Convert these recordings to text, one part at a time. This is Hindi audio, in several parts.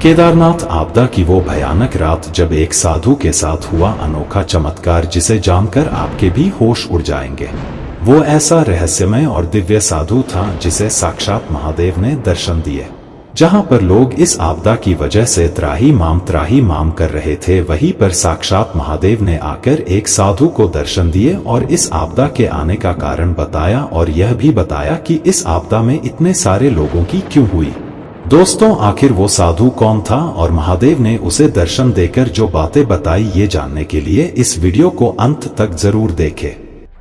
केदारनाथ आपदा की वो भयानक रात जब एक साधु के साथ हुआ अनोखा चमत्कार जिसे जानकर आपके भी होश उड़ जाएंगे। वो ऐसा रहस्यमय और दिव्य साधु था जिसे साक्षात महादेव ने दर्शन दिए। जहां पर लोग इस आपदा की वजह से त्राही माम कर रहे थे, वहीं पर साक्षात महादेव ने आकर एक साधु को दर्शन दिए और इस आपदा के आने का कारण बताया और यह भी बताया कि इस आपदा में इतने सारे लोगों की क्यों हुई। दोस्तों, आखिर वो साधु कौन था और महादेव ने उसे दर्शन देकर जो बातें बताई, ये जानने के लिए इस वीडियो को अंत तक जरूर देखें।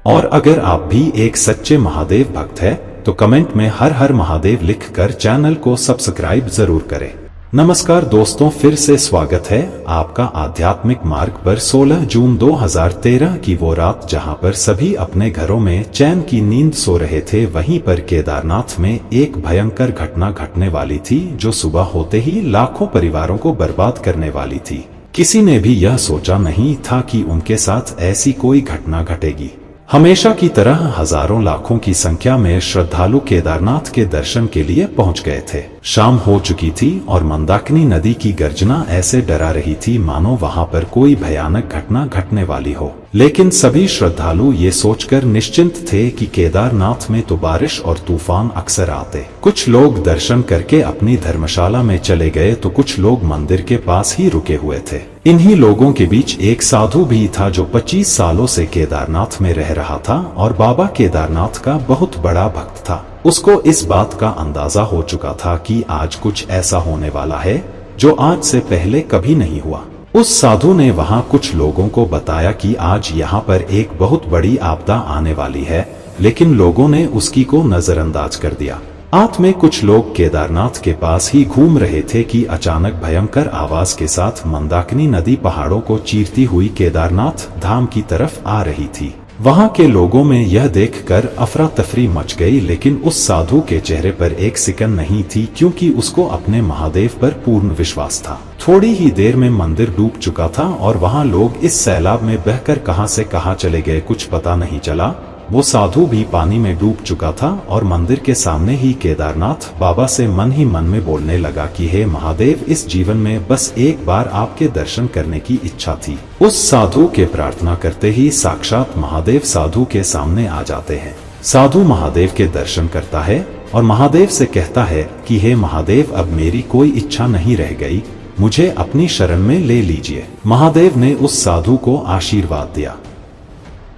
और अगर आप भी एक सच्चे महादेव भक्त हैं तो कमेंट में हर हर महादेव लिखकर चैनल को सब्सक्राइब जरूर करें। नमस्कार दोस्तों, फिर से स्वागत है आपका आध्यात्मिक मार्ग पर। 16 जून 2013 की वो रात जहां पर सभी अपने घरों में चैन की नींद सो रहे थे, वहीं पर केदारनाथ में एक भयंकर घटना घटने वाली थी जो सुबह होते ही लाखों परिवारों को बर्बाद करने वाली थी। किसी ने भी यह सोचा नहीं था कि उनके साथ ऐसी कोई घटना घटेगी। हमेशा की तरह हजारों लाखों की संख्या में श्रद्धालु केदारनाथ के दर्शन के लिए पहुंच गए थे। शाम हो चुकी थी और मंदाकिनी नदी की गर्जना ऐसे डरा रही थी मानो वहां पर कोई भयानक घटना घटने वाली हो। लेकिन सभी श्रद्धालु ये सोचकर निश्चिंत थे कि केदारनाथ में तो बारिश और तूफान अक्सर आते। कुछ लोग दर्शन करके अपनी धर्मशाला में चले गए तो कुछ लोग मंदिर के पास ही रुके हुए थे। इन्हीं लोगों के बीच एक साधु भी था जो 25 सालों से केदारनाथ में रह रहा था और बाबा केदारनाथ का बहुत बड़ा भक्त था। उसको इस बात का अंदाजा हो चुका था कि आज कुछ ऐसा होने वाला है जो आज से पहले कभी नहीं हुआ। उस साधु ने वहां कुछ लोगों को बताया कि आज यहाँ पर एक बहुत बड़ी आपदा आने वाली है, लेकिन लोगों ने उसकी को नजरअंदाज कर दिया। रात में कुछ लोग केदारनाथ के पास ही घूम रहे थे कि अचानक भयंकर आवाज के साथ मंदाकिनी नदी पहाड़ों को चीरती हुई केदारनाथ धाम की तरफ आ रही थी। वहां के लोगों में यह देखकर अफरा तफरी मच गई, लेकिन उस साधु के चेहरे पर एक सिकन नहीं थी क्योंकि उसको अपने महादेव पर पूर्ण विश्वास था। थोड़ी ही देर में मंदिर डूब चुका था और वहां लोग इस सैलाब में बहकर कहां से कहां चले गए कुछ पता नहीं चला। वो साधु भी पानी में डूब चुका था और मंदिर के सामने ही केदारनाथ बाबा से मन ही मन में बोलने लगा कि हे महादेव, इस जीवन में बस एक बार आपके दर्शन करने की इच्छा थी। उस साधु के प्रार्थना करते ही साक्षात महादेव साधु के सामने आ जाते हैं। साधु महादेव के दर्शन करता है और महादेव से कहता है कि हे महादेव, अब मेरी कोई इच्छा नहीं रह गई, मुझे अपनी शरण में ले लीजिए। महादेव ने उस साधु को आशीर्वाद दिया।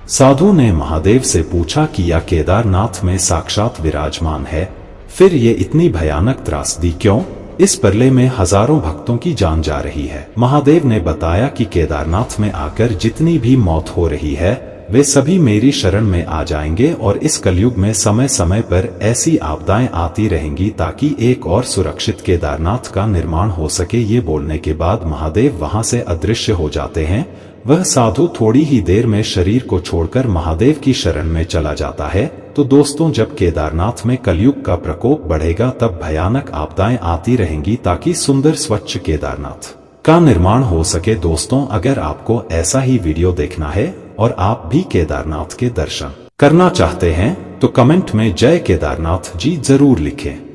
साधु ने महादेव से पूछा कि यह केदारनाथ में साक्षात विराजमान है, फिर ये इतनी भयानक त्रासदी क्यों? इस परले में हजारों भक्तों की जान जा रही है। महादेव ने बताया कि केदारनाथ में आकर जितनी भी मौत हो रही है वे सभी मेरी शरण में आ जाएंगे और इस कलयुग में समय समय पर ऐसी आपदाएं आती रहेंगी ताकि एक और सुरक्षित केदारनाथ का निर्माण हो सके। ये बोलने के बाद महादेव वहां से अदृश्य हो जाते हैं। वह साधु थोड़ी ही देर में शरीर को छोड़कर महादेव की शरण में चला जाता है। तो दोस्तों, जब केदारनाथ में कलयुग का प्रकोप बढ़ेगा तब भयानक आपदाएं आती रहेंगी ताकि सुंदर स्वच्छ केदारनाथ का निर्माण हो सके। दोस्तों, अगर आपको ऐसा ही वीडियो देखना है और आप भी केदारनाथ के दर्शन करना चाहते हैं तो कमेंट में जय केदारनाथ जी जरूर लिखें।